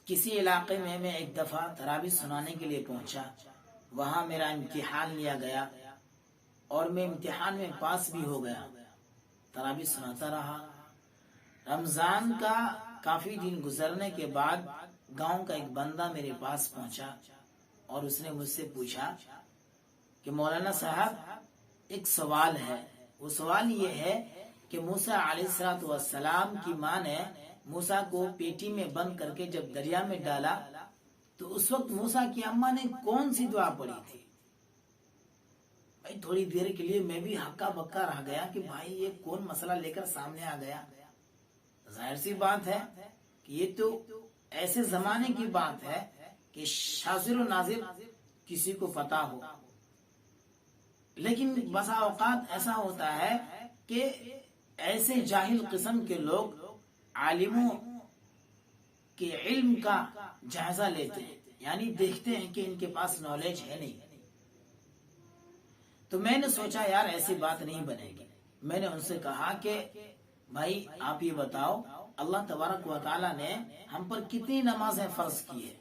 کسی علاقے میں ایک دفعہ تراویح سنانے کے لیے پہنچا. وہاں میرا امتحان لیا گیا اور میں امتحان میں پاس بھی ہو گیا. تراویح سناتا رہا. رمضان کا کافی دن گزرنے کے بعد گاؤں کا ایک بندہ میرے پاس پہنچا اور اس نے مجھ سے پوچھا کہ مولانا صاحب ایک سوال ہے. وہ سوال یہ ہے کہ موسیٰ علیہ السلام کی ماں نے موسیٰ کو پیٹی میں بند کر کے جب دریا میں ڈالا تو اس وقت موسیٰ کی اماں نے کون سی دعا پڑھی تھی؟ بھائی تھوڑی دیر کے لیے میں بھی ہکا بکا رہ گیا کہ بھائی یہ کون مسئلہ لے کر سامنے آ گیا. ظاہر سی بات ہے کہ یہ تو ایسے زمانے کی بات ہے کہ شاذر و ناظر کسی کو پتا ہو، لیکن بسا اوقات ایسا ہوتا ہے کہ ایسے جاہل قسم کے لوگ عالموں کے علم کا جائزہ لیتے ہیں، یعنی دیکھتے ہیں کہ ان کے پاس نالج ہے نہیں. تو میں نے سوچا یار ایسی بات نہیں بنے گی. میں نے ان سے کہا کہ بھائی آپ یہ بتاؤ اللہ تبارک و تعالی نے ہم پر کتنی نمازیں فرض کی ہے؟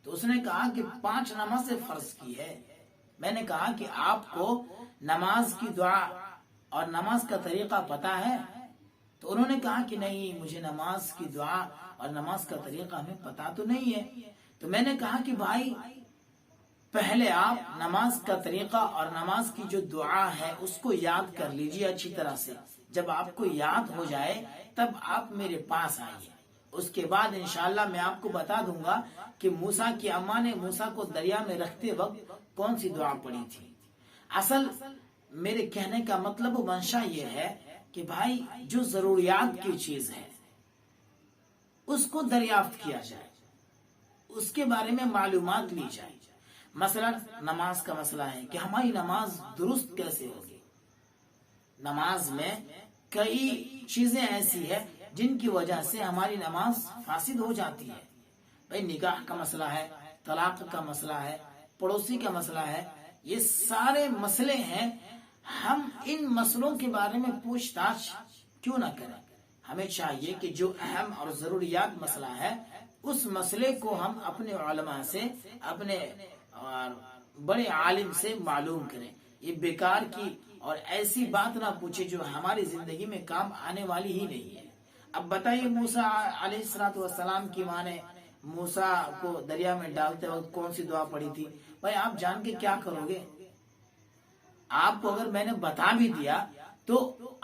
تو اس نے کہا کہ 5 نمازیں فرض کی ہے. میں نے کہا کہ آپ کو نماز کی دعا اور نماز کا طریقہ پتا ہے؟ تو انہوں نے کہا کہ نہیں، مجھے نماز کی دعا اور نماز کا طریقہ ہمیں پتا تو نہیں ہے. تو میں نے کہا کہ بھائی پہلے آپ نماز کا طریقہ اور نماز کی جو دعا ہے اس کو یاد کر لیجئے اچھی طرح سے. جب آپ کو یاد ہو جائے تب آپ میرے پاس آئیے. اس کے بعد انشاءاللہ میں آپ کو بتا دوں گا کہ موسیٰ کی اماں نے موسیٰ کو دریا میں رکھتے وقت کون سی دعا پڑھی تھی. اصل میرے کہنے کا مطلب و منشا یہ ہے کہ بھائی جو ضروریات کی چیز ہے اس کو دریافت کیا جائے، اس کے بارے میں معلومات لی جائے. مثلا نماز کا مسئلہ ہے کہ ہماری نماز درست کیسے ہوگی. نماز میں کئی چیزیں ایسی ہیں جن کی وجہ سے ہماری نماز فاسد ہو جاتی ہے. بھائی نکاح کا مسئلہ ہے، طلاق کا مسئلہ ہے، پڑوسی کا مسئلہ ہے، یہ سارے مسئلے ہیں. ہم ان مسئلوں کے بارے میں پوچھ تاچھ کیوں نہ کریں؟ ہمیں چاہیے کہ جو اہم اور ضروریات مسئلہ ہے اس مسئلے کو ہم اپنے علماء سے، اپنے بڑے عالم سے معلوم کریں. یہ بیکار کی اور ایسی بات نہ پوچھے جو ہماری زندگی میں کام آنے والی ہی نہیں ہے. اب بتائیے موسیٰ علیہ السلام کی ماں نے موسیٰ کو دریا میں ڈالتے وقت کون سی دعا پڑھی تھی؟ بھائی آپ جان کے کیا کرو گے؟ آپ کو اگر میں نے بتا بھی دیا تو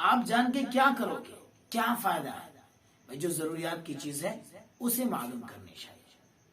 آپ جان کے کیا کرو گے؟ کیا فائدہ ہے؟ جو ضروریات کی چیز ہے اسے معلوم کرنی چاہیے.